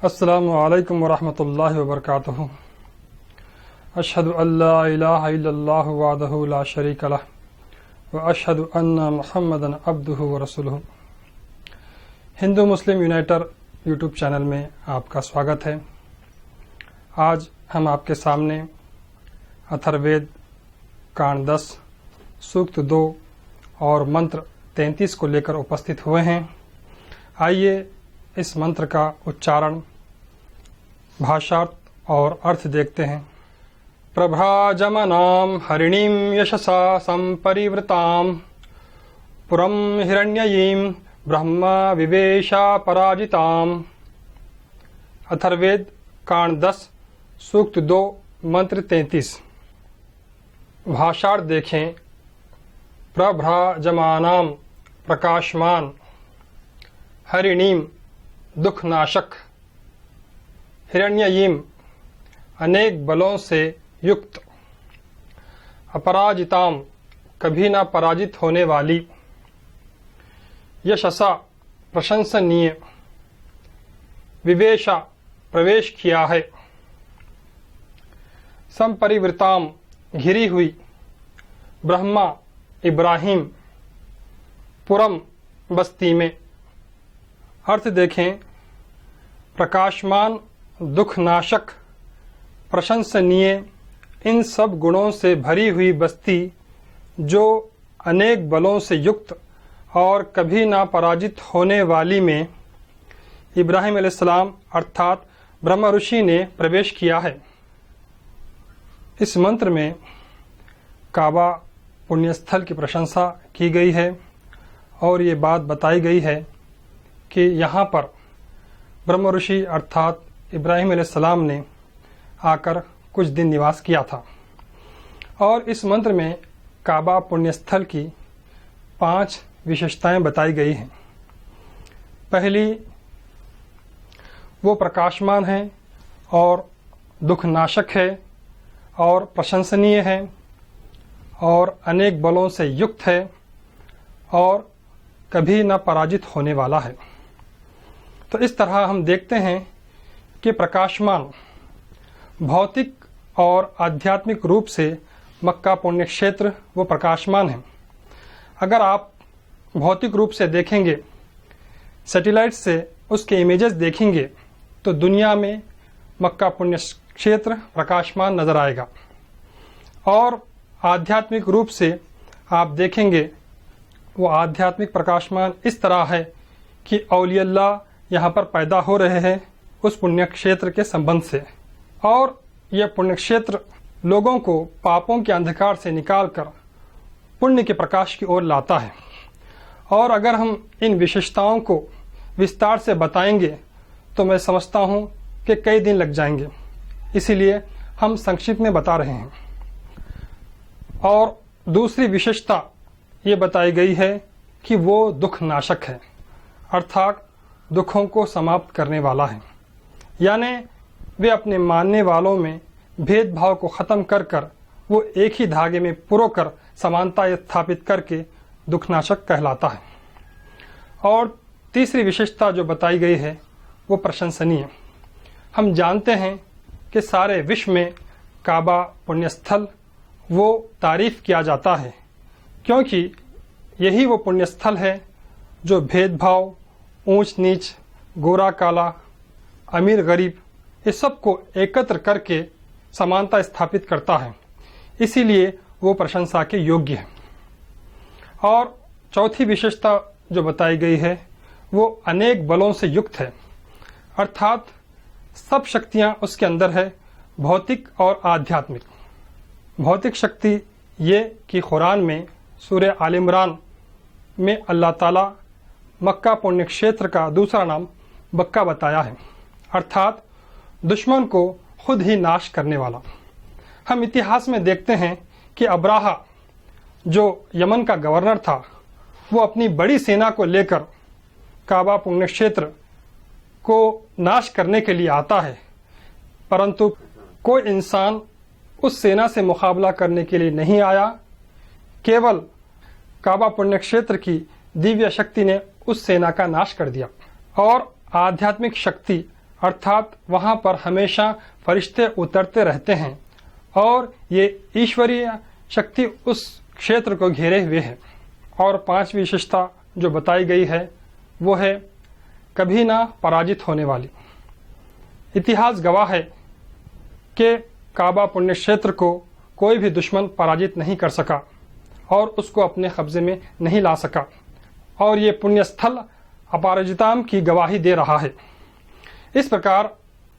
अस्सलामु अलैकुम वरहमतुल्लाहि वबरकातुहू। अशहदु अल्ला इलाहा इल्लल्लाहु वहदहु ला शरीका लह व अशहदु अन्ना मुहम्मदन अब्दुहु व रसूलुहु। हिंदू मुस्लिम यूनाइटर यूट्यूब चैनल में आपका स्वागत है। आज हम आपके सामने अथर्ववेद कांड 10 सूक्त 2 और मंत्र 33 को लेकर उपस्थित हुए हैं। आइए इस मंत्र का उच्चारण, भाषार्थ और अर्थ देखते हैं। प्रभ्राजमनां हरिणीं यशसा संपरिवृतां पुरं हिरण्ययीं ब्रह्मा विवेशा पराजिताम्। अथर्ववेद कांड 10 सूक्त 2 मंत्र 33। भाषार्थ देखें। प्रभ्राजमानां प्रकाशमान, हरिणीम दुखनाशक, हिरण्ययीम अनेक बलों से युक्त, अपराजिताम कभी न पराजित होने वाली, यशसा प्रशंसनीय, विवेशा प्रवेश किया है, संपरिवृताम घिरी हुई, ब्रह्मा इब्राहिम पुरम बस्ती में। अर्थ देखें। प्रकाशमान, दुखनाशक, प्रशंसनीय, इन सब गुणों से भरी हुई बस्ती जो अनेक बलों से युक्त और कभी ना पराजित होने वाली में इब्राहिम अलैहिस्सलाम अर्थात ब्रह्मा ऋषि ने प्रवेश किया है। इस मंत्र में काबा पुण्यस्थल की प्रशंसा की गई है और ये बात बताई गई है कि यहाँ पर ब्रह्मा ऋषि अर्थात इब्राहिम अलैहिस्सलाम ने आकर कुछ दिन निवास किया था। और इस मंत्र में काबा पुण्यस्थल की 5 विशेषताएं बताई गई हैं। पहली, वो प्रकाशमान है और दुखनाशक है और प्रशंसनीय है और अनेक बलों से युक्त है और कभी न पराजित होने वाला है। तो इस तरह हम देखते हैं कि प्रकाशमान भौतिक और आध्यात्मिक रूप से मक्का पुण्य क्षेत्र वो प्रकाशमान है। अगर आप भौतिक रूप से देखेंगे, सैटेलाइट से उसके इमेजेस देखेंगे तो दुनिया में मक्का पुण्य क्षेत्र प्रकाशमान नजर आएगा। और आध्यात्मिक रूप से आप देखेंगे वो आध्यात्मिक प्रकाशमान इस तरह है कि औलियल्लाह यहाँ पर पैदा हो रहे हैं उस पुण्य क्षेत्र के संबंध से। और यह पुण्य क्षेत्र लोगों को पापों के अंधकार से निकालकर पुण्य के प्रकाश की ओर लाता है। और अगर हम इन विशेषताओं को विस्तार से बताएंगे तो मैं समझता हूँ कि कई दिन लग जाएंगे, इसीलिए हम संक्षिप्त में बता रहे हैं। और दूसरी विशेषता ये बताई गई है कि वो दुख नाशक है, अर्थात दुखों को समाप्त करने वाला है। यानी वे अपने मानने वालों में भेदभाव को ख़त्म कर कर वो एक ही धागे में पुरोकर समानता स्थापित करके दुखनाशक कहलाता है। और तीसरी विशेषता जो बताई गई है वो प्रशंसनीय। हम जानते हैं कि सारे विश्व में काबा पुण्यस्थल वो तारीफ किया जाता है, क्योंकि यही वो पुण्यस्थल है जो भेदभाव, ऊंच नीच, गोरा काला, अमीर गरीब, इस सब को एकत्र करके समानता स्थापित करता है। इसीलिए वो प्रशंसा के योग्य है। और चौथी विशेषता जो बताई गई है वो अनेक बलों से युक्त है, अर्थात सब शक्तियां उसके अंदर है, भौतिक और आध्यात्मिक। भौतिक शक्ति ये कि कुरान में सूरह आल इमरान में अल्लाह ताला मक्का पुण्य क्षेत्र का दूसरा नाम बक्का बताया है, अर्थात दुश्मन को खुद ही नाश करने वाला। हम इतिहास में देखते हैं कि अब्राहा जो यमन का गवर्नर था वो अपनी बड़ी सेना को लेकर काबा पुण्य क्षेत्र को नाश करने के लिए आता है, परंतु कोई इंसान उस सेना से मुकाबला करने के लिए नहीं आया। केवल काबा पुण्य क्षेत्र की दिव्य शक्ति ने उस सेना का नाश कर दिया। और आध्यात्मिक शक्ति अर्थात वहां पर हमेशा फरिश्ते उतरते रहते हैं और ये ईश्वरीय शक्ति उस क्षेत्र को घेरे हुए है। और पांचवी विशेषता जो बताई गई है वो है कभी ना पराजित होने वाली। इतिहास गवाह है कि काबा पुण्य क्षेत्र को कोई भी दुश्मन पराजित नहीं कर सका और उसको अपने कब्जे में नहीं ला सका, और ये पुण्य स्थल अपराजिताम की गवाही दे रहा है। इस प्रकार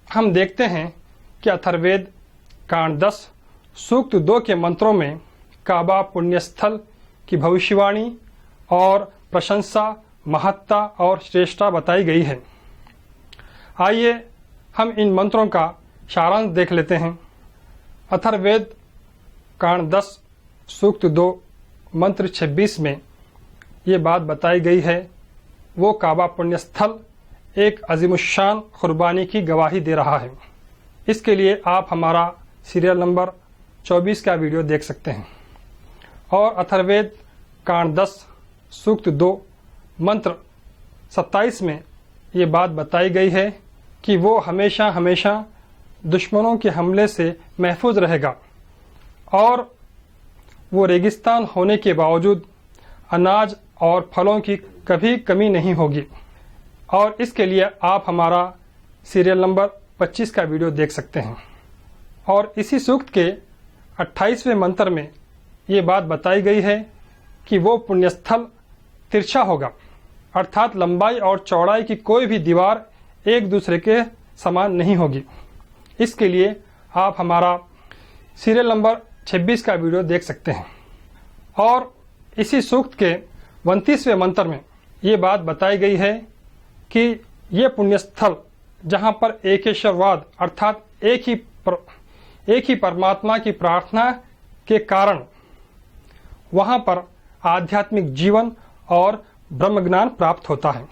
हम देखते हैं कि अथर्ववेद कांड 10 सूक्त 2 के मंत्रों में काबा पुण्य स्थल की भविष्यवाणी और प्रशंसा, महत्ता और श्रेष्ठता बताई गई है। आइए हम इन मंत्रों का सारांश देख लेते हैं। अथर्ववेद कांड 10 सूक्त 2 मंत्र 26 में ये बात बताई गई है, वो काबा पुण्य स्थल एक अजीमुशान कुर्बानी की गवाही दे रहा है। इसके लिए आप हमारा सीरियल नंबर 24 का वीडियो देख सकते हैं। और अथर्ववेद कांड 10 सूक्त 2 मंत्र 27 में ये बात बताई गई है कि वो हमेशा हमेशा दुश्मनों के हमले से महफूज रहेगा और वो रेगिस्तान होने के बावजूद अनाज और फलों की कभी कमी नहीं होगी। और इसके लिए आप हमारा सीरियल नंबर 25 का वीडियो देख सकते हैं। और इसी सूक्त के 28वें मंत्र में ये बात बताई गई है कि वो पुण्यस्थल तिरछा होगा, अर्थात लंबाई और चौड़ाई की कोई भी दीवार एक दूसरे के समान नहीं होगी। इसके लिए आप हमारा सीरियल नंबर 26 का वीडियो देख सकते हैं। और इसी सूक्त के 29वें मंत्र में ये बात बताई गई है कि ये पुण्यस्थल जहाँ पर एकेश्वरवाद अर्थात एक ही परमात्मा की प्रार्थना के कारण वहाँ पर आध्यात्मिक जीवन और ब्रह्म ज्ञान प्राप्त होता है।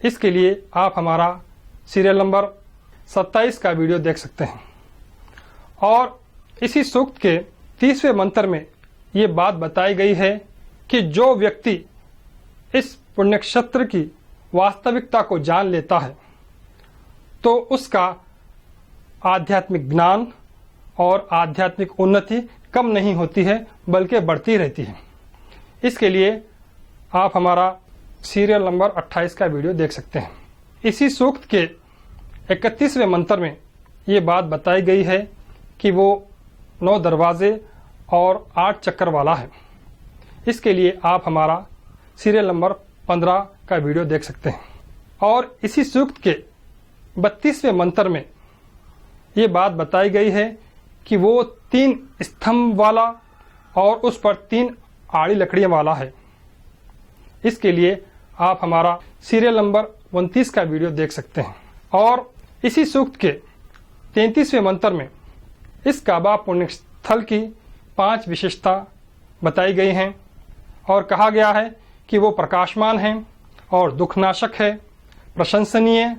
इसके लिए आप हमारा सीरियल नंबर 27 का वीडियो देख सकते हैं। और इसी सूक्त के 30वें मंत्र में ये बात बताई गई है कि जो व्यक्ति इस पुण्यक्षेत्र की वास्तविकता को जान लेता है तो उसका आध्यात्मिक ज्ञान और आध्यात्मिक उन्नति कम नहीं होती है बल्कि बढ़ती रहती है। इसके लिए आप हमारा सीरियल नंबर 28 का वीडियो देख सकते हैं। इसी सूक्त के 31वें मंत्र में ये बात बताई गई है कि वो 9 दरवाजे और 8 चक्कर वाला है। इसके लिए आप हमारा सीरियल नंबर 15 का वीडियो देख सकते हैं। और इसी सूक्त के 32वें मंत्र में ये बात बताई गई है कि वो 3 स्तंभ वाला और उस पर 3 आड़ी लकड़ियां वाला है। इसके लिए आप हमारा सीरियल नंबर 29 का वीडियो देख सकते हैं। और इसी सूक्त के 33वें मंत्र में इस काबा पुण्य स्थल की 5 विशेषता बताई गई हैं और कहा गया है कि वो प्रकाशमान है और दुखनाशक है, प्रशंसनीय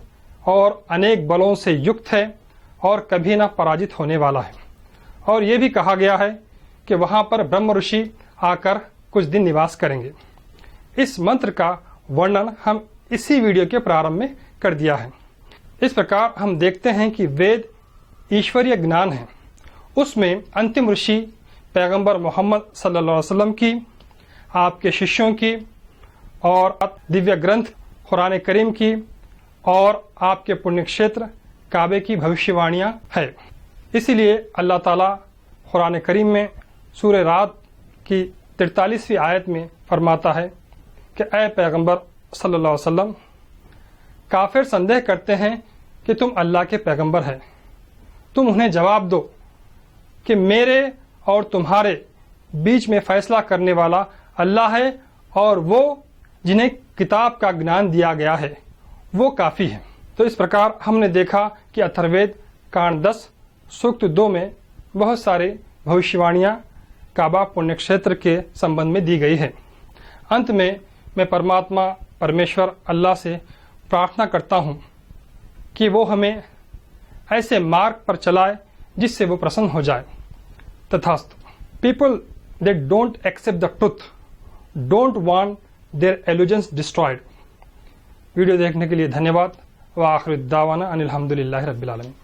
और अनेक बलों से युक्त है और कभी ना पराजित होने वाला है। और ये भी कहा गया है कि वहाँ पर ब्रह्म ऋषि आकर कुछ दिन निवास करेंगे। इस मंत्र का वर्णन हम इसी वीडियो के प्रारंभ में कर दिया है। इस प्रकार हम देखते हैं कि वेद ईश्वरीय ज्ञान है, उसमें अंतिम ऋषि पैगंबर मोहम्मद सल्लल्लाहु अलैहि वसल्लम की, आपके शिष्यों की और दिव्य ग्रंथ कुरान करीम की और आपके पुण्य क्षेत्र काबे की भविष्यवाणियां है। इसीलिए अल्लाह ताला कुरान करीम में सूरह रात की 43वीं आयत में फरमाता है कि ऐ पैगंबर सल्लल्लाहु अलैहि वसल्लम, काफिर संदेह करते हैं कि तुम अल्लाह के पैगंबर हैं। तुम उन्हें जवाब दो कि मेरे और तुम्हारे बीच में फैसला करने वाला अल्लाह है और वो जिन्हें किताब का ज्ञान दिया गया है वो काफ़ी है। तो इस प्रकार हमने देखा कि अथर्ववेद कांड 10 सूक्त 2 में बहुत सारे भविष्यवाणियाँ काबा पुण्य क्षेत्र के संबंध में दी गई है। अंत में मैं परमात्मा परमेश्वर अल्लाह से प्रार्थना करता हूँ कि वो हमें ऐसे मार्ग पर चलाए जिससे वो प्रसन्न हो जाए। तथास्तु। People that don't accept the truth don't want their illusions destroyed. Video देखने के लिए धन्यवाद। व आखिर दावाना अनिल हम्दुलिल्लाहि रब्बिल आलमीन।